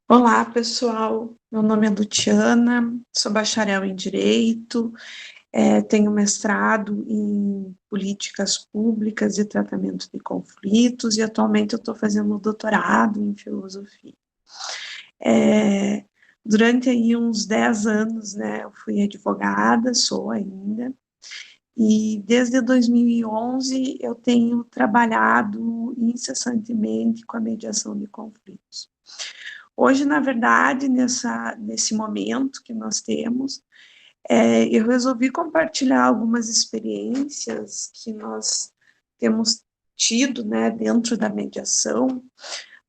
Olá, pessoal. Meu nome é Luciana, sou bacharel em Direito, tenho mestrado em Políticas Públicas e Tratamento de Conflitos e atualmente eu estou fazendo doutorado em Filosofia. É, Durante aí uns 10 anos, né, eu fui advogada, sou ainda, e desde 2011 eu tenho trabalhado incessantemente com a mediação de conflitos. Hoje, na verdade, nesse momento que nós temos, eu resolvi compartilhar algumas experiências que nós temos tido, né, dentro da mediação,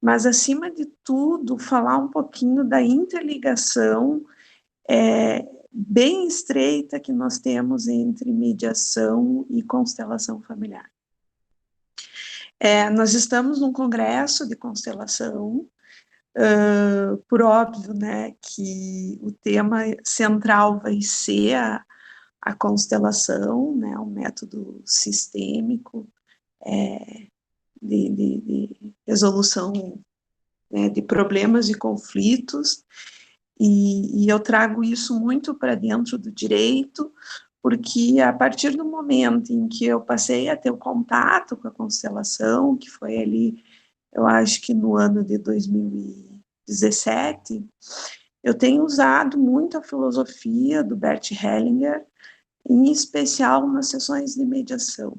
mas, acima de tudo, falar um pouquinho da interligação bem estreita que nós temos entre mediação e constelação familiar. Nós estamos num congresso de constelação. Por óbvio, né, que o tema central vai ser a constelação, né, um método sistêmico de resolução, né, de problemas e conflitos, e eu trago isso muito para dentro do direito, porque a partir do momento em que eu passei a ter o contato com a constelação, que foi ali, eu acho que no ano de 2017, eu tenho usado muito a filosofia do Bert Hellinger, em especial nas sessões de mediação.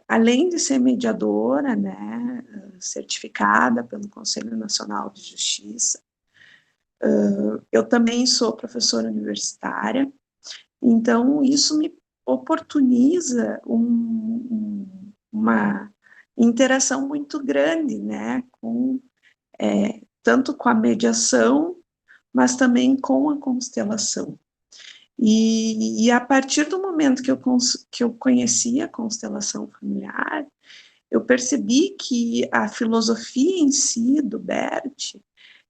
Além de ser mediadora, né, certificada pelo Conselho Nacional de Justiça, eu também sou professora universitária, então isso me oportuniza uma interação muito grande, né, tanto com a mediação, mas também com a constelação. E a partir do momento que eu conheci a constelação familiar, eu percebi que a filosofia em si do Bert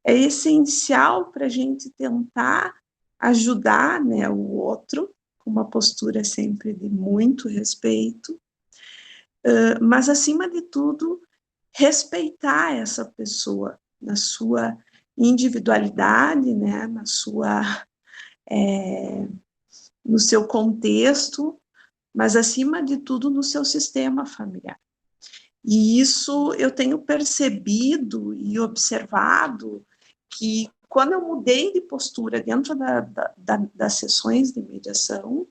é essencial para a gente tentar ajudar, né, o outro, com uma postura sempre de muito respeito, mas, acima de tudo, respeitar essa pessoa na sua individualidade, né, no seu contexto, mas, acima de tudo, no seu sistema familiar. E isso eu tenho percebido e observado que, quando eu mudei de postura dentro das sessões de mediação,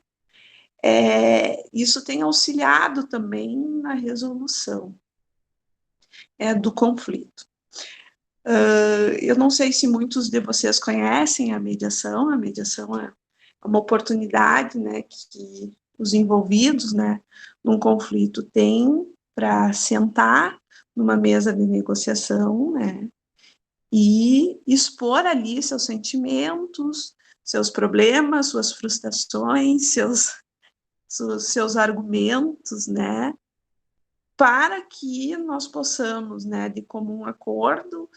isso tem auxiliado também na resolução do conflito. Eu não sei se muitos de vocês conhecem a mediação é uma oportunidade, né, que os envolvidos, né, num conflito têm para sentar numa mesa de negociação, né, e expor ali seus sentimentos, seus problemas, suas frustrações, seus argumentos, né, para que nós possamos, né, de comum acordo,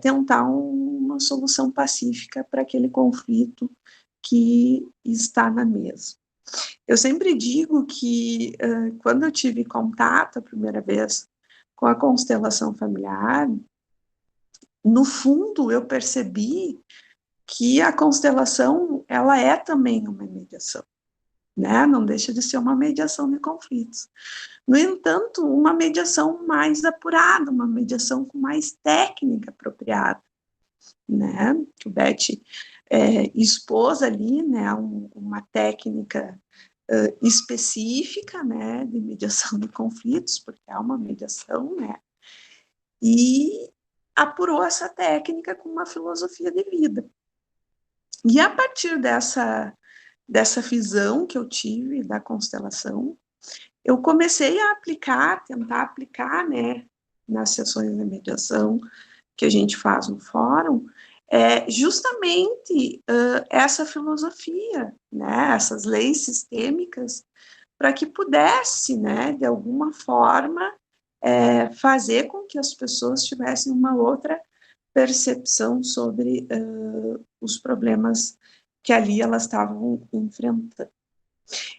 tentar uma solução pacífica para aquele conflito que está na mesa. Eu sempre digo que, quando eu tive contato a primeira vez com a constelação familiar, no fundo eu percebi que a constelação, ela é também uma mediação, né? Não deixa de ser uma mediação de conflitos. No entanto, uma mediação mais apurada, uma mediação com mais técnica apropriada, né? O Bert expôs ali, né, uma técnica específica, né, de mediação de conflitos, porque é uma mediação, né, e apurou essa técnica com uma filosofia de vida. E, a partir dessa visão que eu tive da constelação, eu comecei a tentar aplicar, né, nas sessões de mediação que a gente faz no fórum, justamente essa filosofia, né, essas leis sistêmicas, para que pudesse, né, de alguma forma, fazer com que as pessoas tivessem uma outra percepção sobre os problemas que ali elas estavam enfrentando.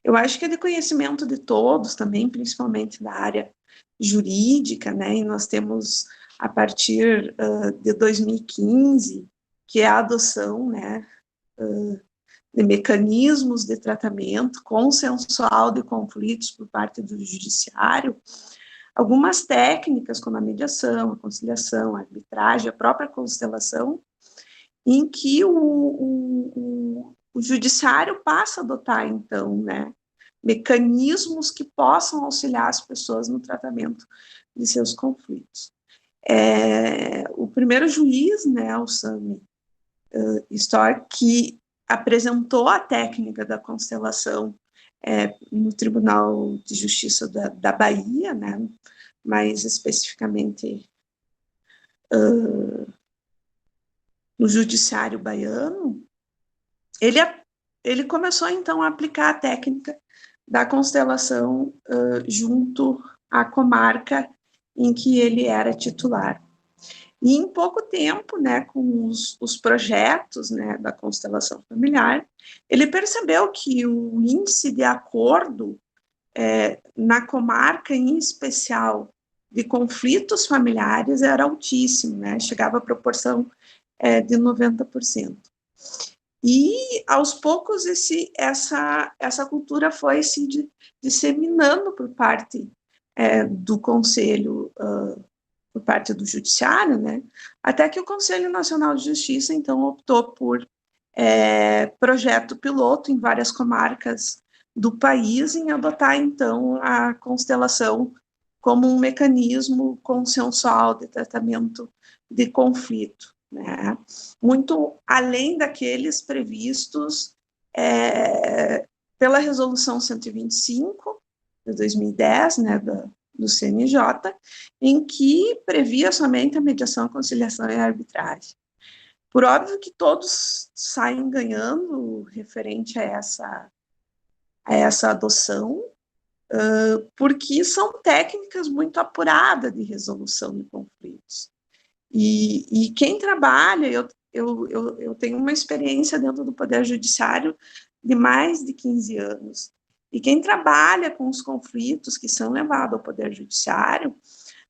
Eu acho que é de conhecimento de todos também, principalmente da área jurídica, né, e nós temos a partir de 2015, que é a adoção, né, de mecanismos de tratamento consensual de conflitos por parte do judiciário, algumas técnicas, como a mediação, a conciliação, a arbitragem, a própria constelação, em que o judiciário passa a adotar, então, né, mecanismos que possam auxiliar as pessoas no tratamento de seus conflitos. O primeiro juiz, né, o Sami Storr, que apresentou a técnica da constelação no Tribunal de Justiça da Bahia, né, mais especificamente no Judiciário Baiano, ele começou, então, a aplicar a técnica da constelação junto à comarca em que ele era titular. E em pouco tempo, né, com os projetos, né, da constelação familiar, ele percebeu que o índice de acordo na comarca, em especial, de conflitos familiares era altíssimo, né, chegava à proporção de 90%. E, aos poucos, essa cultura foi se disseminando por parte do Conselho, por parte do Judiciário, né? Até que o Conselho Nacional de Justiça, então, optou por projeto piloto em várias comarcas do país, em adotar, então, a constelação como um mecanismo consensual de tratamento de conflito, né? Muito além daqueles previstos pela Resolução 125 de 2010, né, do CNJ, em que previa somente a mediação, a conciliação e a arbitragem. Por óbvio que todos saem ganhando referente a essa adoção, porque são técnicas muito apuradas de resolução de conflitos. E quem trabalha, eu tenho uma experiência dentro do Poder Judiciário de mais de 15 anos, e quem trabalha com os conflitos que são levados ao Poder Judiciário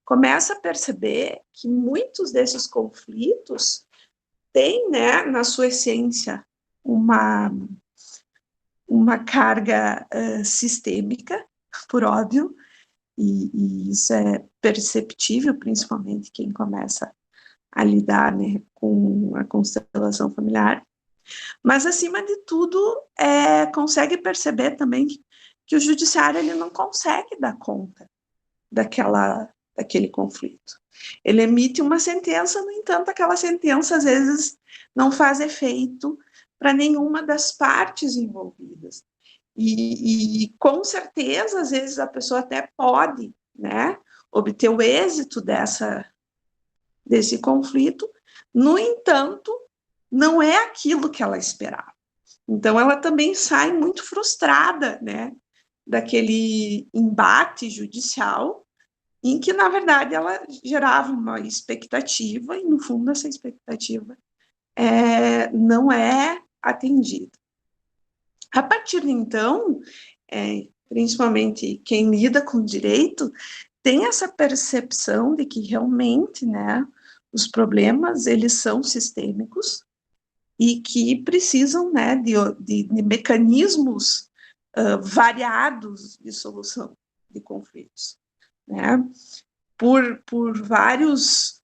começa a perceber que muitos desses conflitos têm, né, na sua essência, uma carga sistêmica, por óbvio, e isso é perceptível, principalmente quem começa a lidar, né, com a constelação familiar, mas, acima de tudo, consegue perceber também que o judiciário ele não consegue dar conta daquele conflito. Ele emite uma sentença, no entanto, aquela sentença, às vezes, não faz efeito para nenhuma das partes envolvidas. E, com certeza, às vezes, a pessoa até pode, né, obter o êxito desse conflito, no entanto, não é aquilo que ela esperava. Então, ela também sai muito frustrada, né, daquele embate judicial, em que, na verdade, ela gerava uma expectativa, e, no fundo, essa expectativa não é atendida. A partir de então, principalmente quem lida com direito, tem essa percepção de que realmente, né, os problemas, eles são sistêmicos e que precisam, né, de mecanismos variados de solução de conflitos, né? Por vários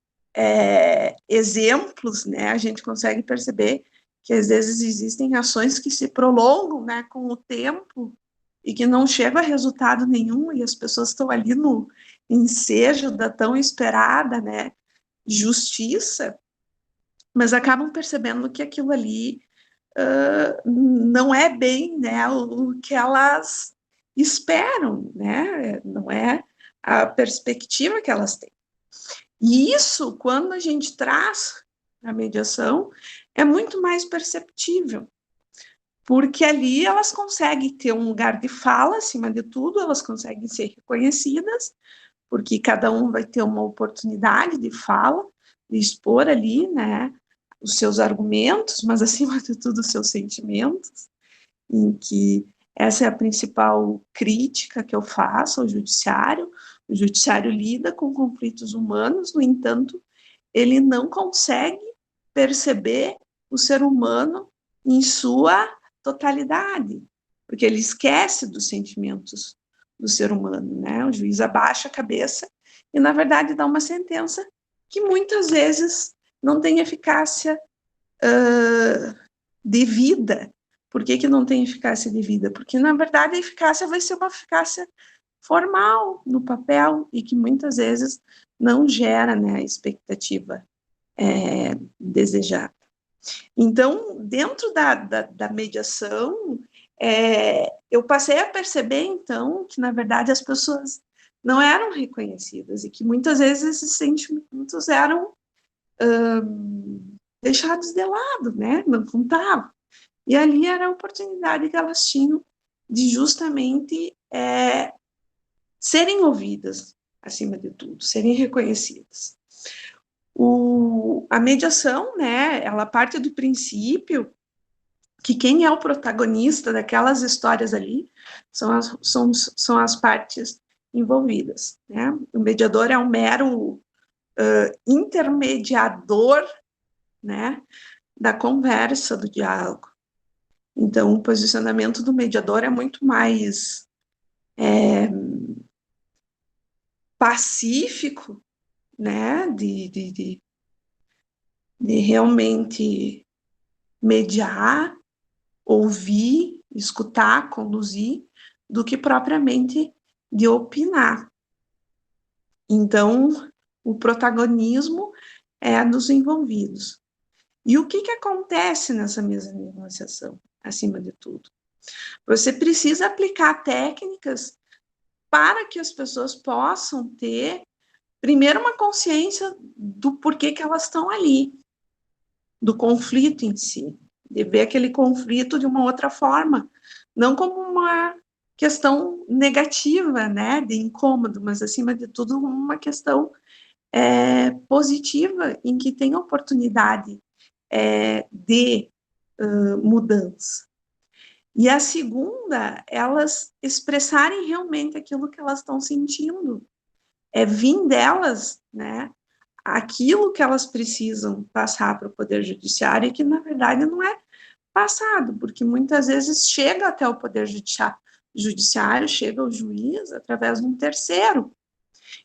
exemplos, né, a gente consegue perceber que, às vezes, existem ações que se prolongam, né, com o tempo e que não chegam a resultado nenhum, e as pessoas estão ali no ensejo da tão esperada, né, justiça, mas acabam percebendo que aquilo ali não é bem, né, o que elas esperam, né, não é a perspectiva que elas têm. E isso, quando a gente traz a mediação, é muito mais perceptível, porque ali elas conseguem ter um lugar de fala, acima de tudo, elas conseguem ser reconhecidas, porque cada um vai ter uma oportunidade de fala, de expor ali, né, os seus argumentos, mas, acima de tudo, os seus sentimentos, em que Essa é a principal crítica que eu faço ao judiciário. O judiciário lida com conflitos humanos, no entanto, ele não consegue perceber o ser humano em sua totalidade, porque ele esquece dos sentimentos do ser humano, né? O juiz abaixa a cabeça e, na verdade, dá uma sentença que muitas vezes não tem eficácia devida. Por que não tem eficácia devida? Porque, na verdade, a eficácia vai ser uma eficácia formal no papel e que muitas vezes não gera, né, a expectativa desejada. Então, dentro da mediação, eu passei a perceber, então, que, na verdade, as pessoas não eram reconhecidas e que, muitas vezes, esses sentimentos eram deixados de lado, né? Não contavam. E ali era a oportunidade que elas tinham de justamente serem ouvidas, acima de tudo, serem reconhecidas. A mediação, né, ela parte do princípio que quem é o protagonista daquelas histórias ali são as partes envolvidas, né? O mediador é um mero intermediador, né, da conversa, do diálogo. Então, o posicionamento do mediador é muito mais pacífico, né, de realmente mediar, ouvir, escutar, conduzir, do que propriamente de opinar. Então, o protagonismo é dos envolvidos. E o que acontece nessa mesa de negociação, acima de tudo? Você precisa aplicar técnicas para que as pessoas possam ter, primeiro, uma consciência do porquê que elas estão ali, do conflito em si, de ver aquele conflito de uma outra forma, não como uma questão negativa, né, de incômodo, mas, acima de tudo, uma questão positiva, em que tem oportunidade de mudança. E a segunda, elas expressarem realmente aquilo que elas estão sentindo, vir delas, né, aquilo que elas precisam passar para o Poder Judiciário e que, na verdade, não é passado, porque muitas vezes chega até o Poder Judiciário, chega ao juiz através de um terceiro,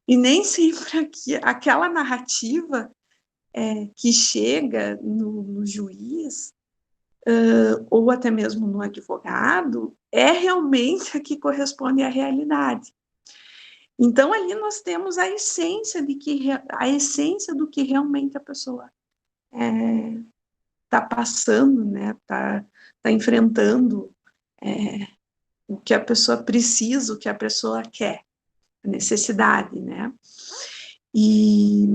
e nem sempre aquela narrativa que chega no juiz, ou até mesmo no advogado, é realmente a que corresponde à realidade. Então, ali nós temos a essência do que realmente a pessoa está passando, né? Está enfrentando o que a pessoa precisa, o que a pessoa quer, a necessidade, né? E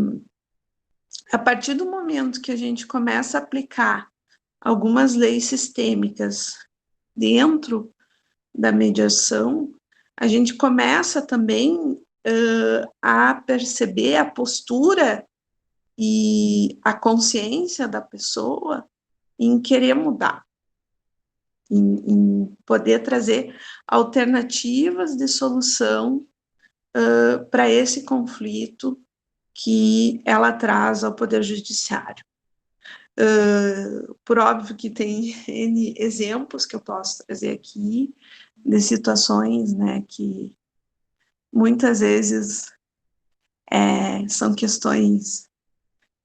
a partir do momento que a gente começa a aplicar algumas leis sistêmicas dentro da mediação, a gente começa também a perceber a postura e a consciência da pessoa em querer mudar, em poder trazer alternativas de solução para esse conflito que ela traz ao Poder Judiciário. Por óbvio que tem N exemplos que eu posso trazer aqui, de situações, né, que muitas vezes são questões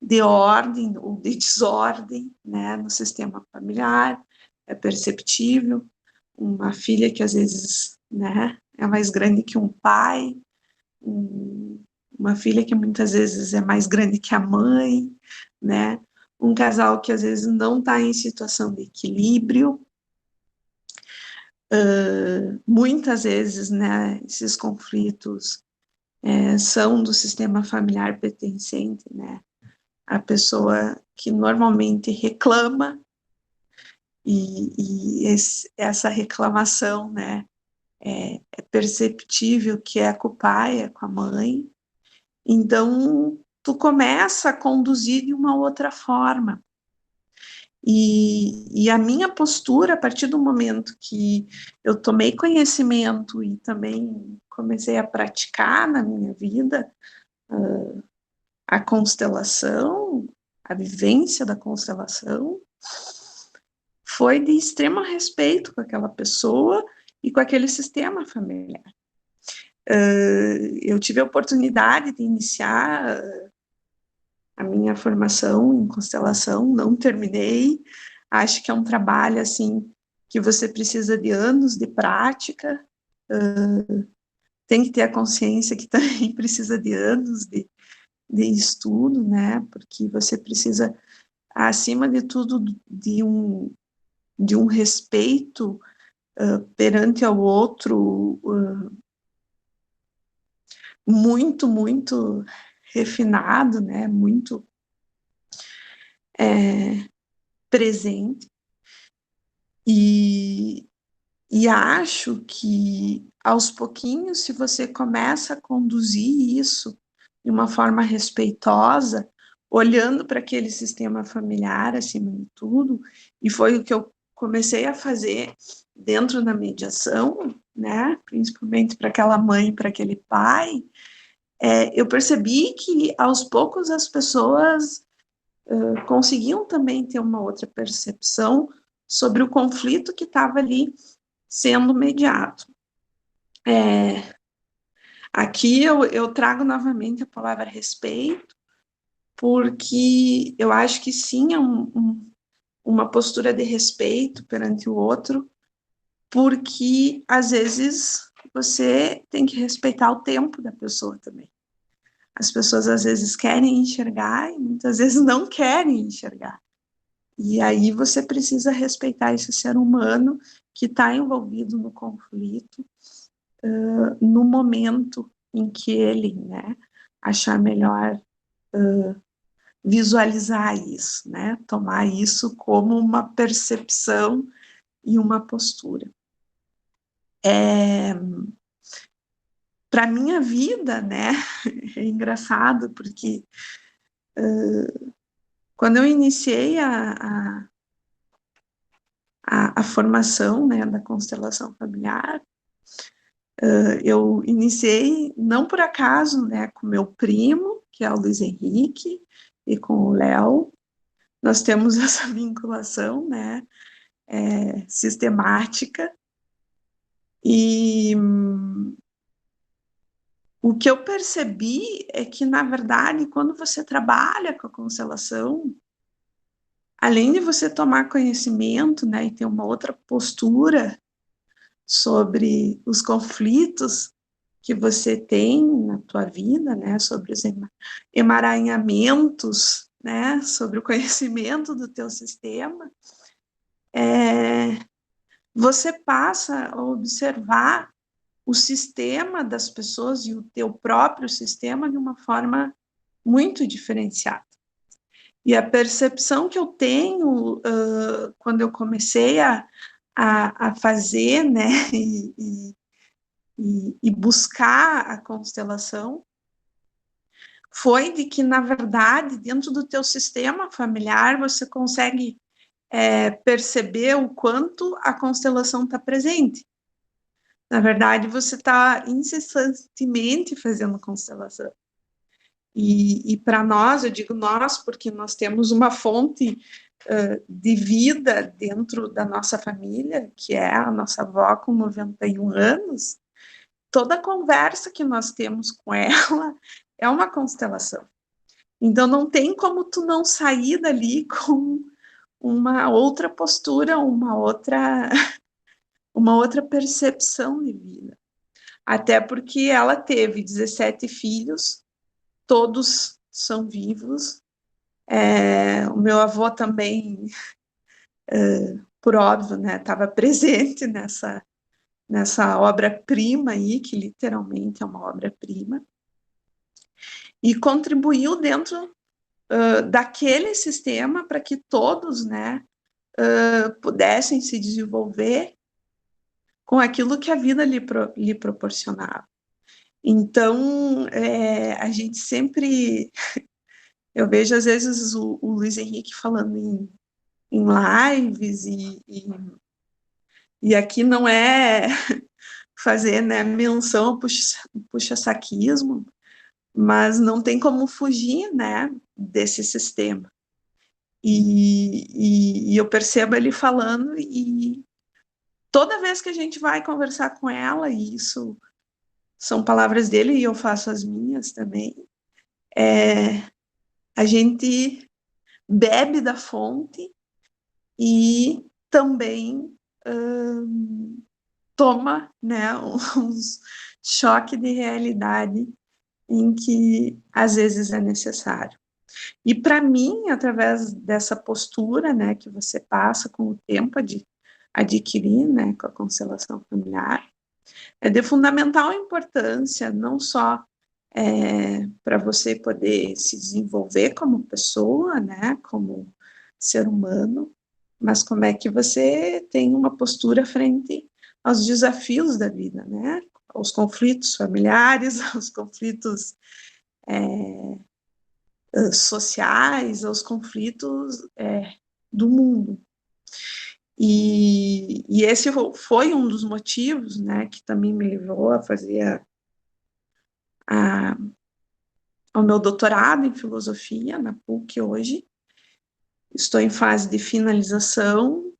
de ordem ou de desordem, né, no sistema familiar, é perceptível, uma filha que às vezes, né, é mais grande que um pai, uma filha que muitas vezes é mais grande que a mãe, né, um casal que às vezes não está em situação de equilíbrio, muitas vezes, né, esses conflitos são do sistema familiar pertencente, né, a pessoa que normalmente reclama e essa reclamação, né, é perceptível que é com o pai, é com a mãe, então tu começa a conduzir de uma outra forma. E a minha postura, a partir do momento que eu tomei conhecimento e também comecei a praticar na minha vida a constelação, a vivência da constelação, foi de extremo respeito com aquela pessoa e com aquele sistema familiar. Eu tive a oportunidade de iniciar a minha formação em constelação, não terminei, acho que é um trabalho, assim, que você precisa de anos de prática, tem que ter a consciência que também precisa de anos de estudo, né, porque você precisa, acima de tudo, de um respeito perante ao outro, muito, muito refinado, né, muito presente, e acho que, aos pouquinhos, se você começa a conduzir isso de uma forma respeitosa, olhando para aquele sistema familiar, acima de tudo, e foi o que eu comecei a fazer dentro da mediação, né, principalmente para aquela mãe e para aquele pai, eu percebi que, aos poucos, as pessoas conseguiam também ter uma outra percepção sobre o conflito que estava ali sendo mediado. Aqui eu trago novamente a palavra respeito, porque eu acho que sim, é uma postura de respeito perante o outro, porque às vezes você tem que respeitar o tempo da pessoa também. As pessoas às vezes querem enxergar e muitas vezes não querem enxergar. E aí você precisa respeitar esse ser humano que está envolvido no conflito, no momento em que ele, né, achar melhor visualizar isso, né, tomar isso como uma percepção e uma postura. Para a minha vida, né, é engraçado, porque quando eu iniciei a formação, né, da constelação familiar, eu iniciei, não por acaso, né, com meu primo, que é o Luiz Henrique, e com o Léo. Nós temos essa vinculação, né, sistemática, e o que eu percebi é que, na verdade, quando você trabalha com a constelação, além de você tomar conhecimento, né, e ter uma outra postura sobre os conflitos que você tem na tua vida, né, sobre os emaranhamentos, né, sobre o conhecimento do teu sistema, você passa a observar o sistema das pessoas e o teu próprio sistema de uma forma muito diferenciada. E a percepção que eu tenho quando eu comecei a fazer, né, e buscar a constelação, foi de que, na verdade, dentro do teu sistema familiar, você consegue perceber o quanto a constelação está presente. Na verdade, você está incessantemente fazendo constelação. E para nós, eu digo nós, porque nós temos uma fonte de vida dentro da nossa família, que é a nossa avó com 91 anos, toda conversa que nós temos com ela é uma constelação. Então, não tem como tu não sair dali com uma outra postura, uma outra percepção de vida. Até porque ela teve 17 filhos, todos são vivos. O meu avô também, por óbvio, né, estava presente nessa obra-prima aí, que literalmente é uma obra-prima, e contribuiu dentro daquele sistema para que todos, né, pudessem se desenvolver com aquilo que a vida lhe proporcionava. Então, a gente sempre... Eu vejo, às vezes, o Luiz Henrique falando em lives, e aqui não é fazer, né, menção ao puxa-saquismo, mas não tem como fugir, né, desse sistema. E eu percebo ele falando, e toda vez que a gente vai conversar com ela, e isso são palavras dele e eu faço as minhas também, a gente bebe da fonte e também toma, né, uns choque de realidade em que às vezes é necessário. E para mim, através dessa postura, né, que você passa com o tempo de adquirir, né, com a constelação familiar, é de fundamental importância, não só para você poder se desenvolver como pessoa, né, como ser humano, mas como é que você tem uma postura frente aos desafios da vida, né, aos conflitos familiares, aos conflitos sociais, aos conflitos do mundo. E esse foi um dos motivos, né, que também me levou a fazer ao meu doutorado em filosofia na PUC hoje. Estou em fase de finalização,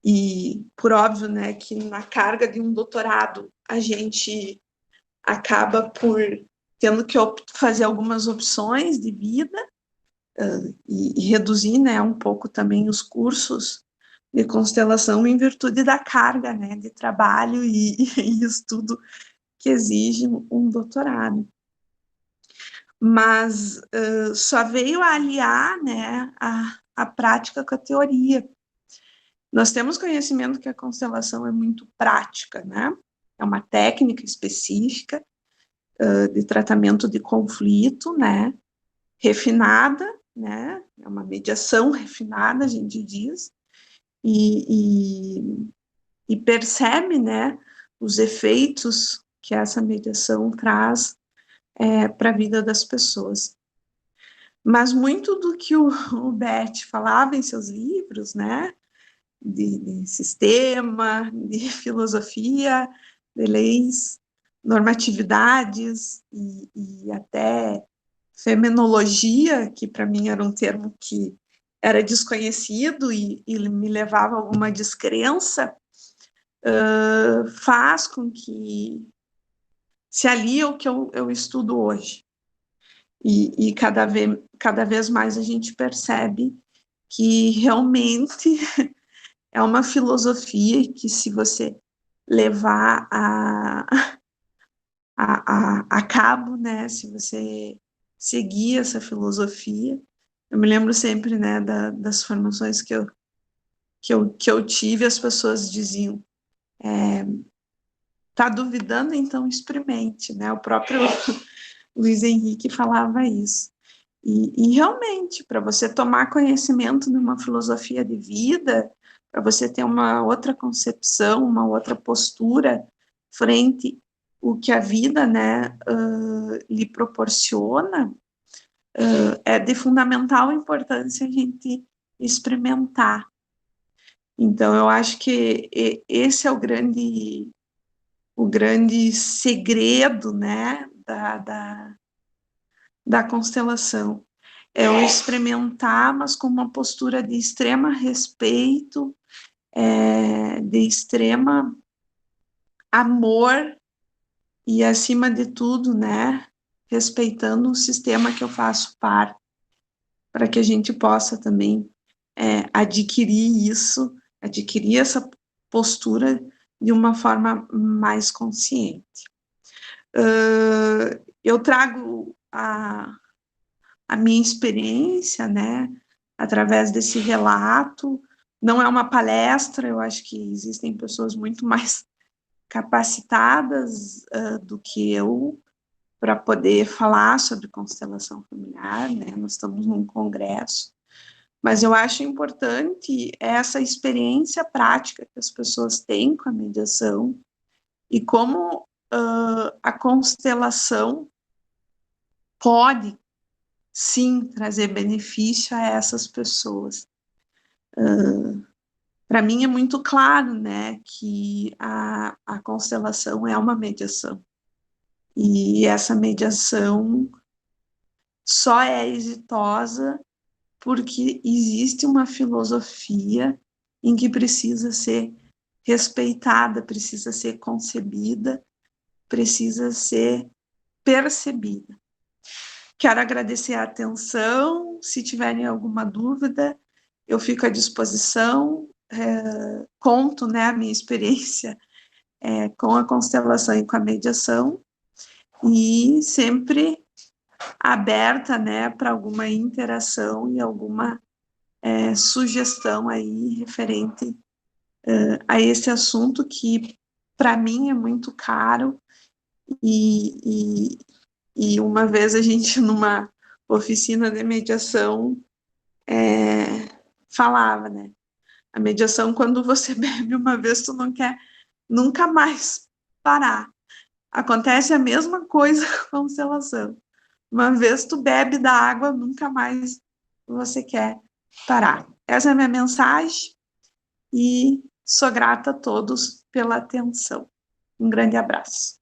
e por óbvio, né, que na carga de um doutorado a gente acaba por tendo que fazer algumas opções de vida, e reduzir, né, um pouco também os cursos de constelação em virtude da carga, né, de trabalho e estudo que exige um doutorado. Mas só veio a aliar, né, a prática com a teoria. Nós temos conhecimento que a constelação é muito prática, né? É uma técnica específica de tratamento de conflito, né? Refinada, né? É uma mediação refinada, a gente diz, e percebe, né, os efeitos que essa mediação traz para a vida das pessoas. Mas muito do que o Bert falava em seus livros, né, de sistema, de filosofia, de leis, normatividades e até fenomenologia, que para mim era um termo que era desconhecido e me levava a alguma descrença, faz com que se alie ao que eu estudo hoje. E cada vez mais a gente percebe que realmente é uma filosofia que, se você levar a cabo, né, se você seguir essa filosofia, eu me lembro sempre, né, das formações que eu tive, as pessoas diziam, tá duvidando, então experimente, né, o próprio Luiz Henrique falava isso. E realmente, para você tomar conhecimento de uma filosofia de vida, para você ter uma outra concepção, uma outra postura frente o que a vida, né, lhe proporciona, é de fundamental importância a gente experimentar. Então, eu acho que esse é o grande segredo, né, da constelação. É o experimentar, mas com uma postura de extrema respeito, de extrema amor e, acima de tudo, né, respeitando o sistema que eu faço parte, para que a gente possa também adquirir isso, adquirir essa postura de uma forma mais consciente. Eu trago a minha experiência, né, através desse relato. Não é uma palestra, eu acho que existem pessoas muito mais capacitadas do que eu para poder falar sobre constelação familiar, né? Nós estamos num congresso, mas eu acho importante essa experiência prática que as pessoas têm com a mediação e como a constelação pode sim trazer benefício a essas pessoas. Para mim é muito claro, né, que a constelação é uma mediação. E essa mediação só é exitosa porque existe uma filosofia em que precisa ser respeitada, precisa ser concebida, precisa ser percebida. Quero agradecer a atenção. Se tiverem alguma dúvida, eu fico à disposição. Conto, né, a minha experiência com a constelação e com a mediação, e sempre aberta, né, para alguma interação e alguma sugestão aí referente a esse assunto que para mim é muito caro e, e uma vez a gente numa oficina de mediação falava, né, a mediação quando você bebe uma vez tu não quer nunca mais parar. Acontece a mesma coisa com a constelação. Uma vez tu bebe da água, nunca mais você quer parar. Essa é a minha mensagem e sou grata a todos pela atenção. Um grande abraço.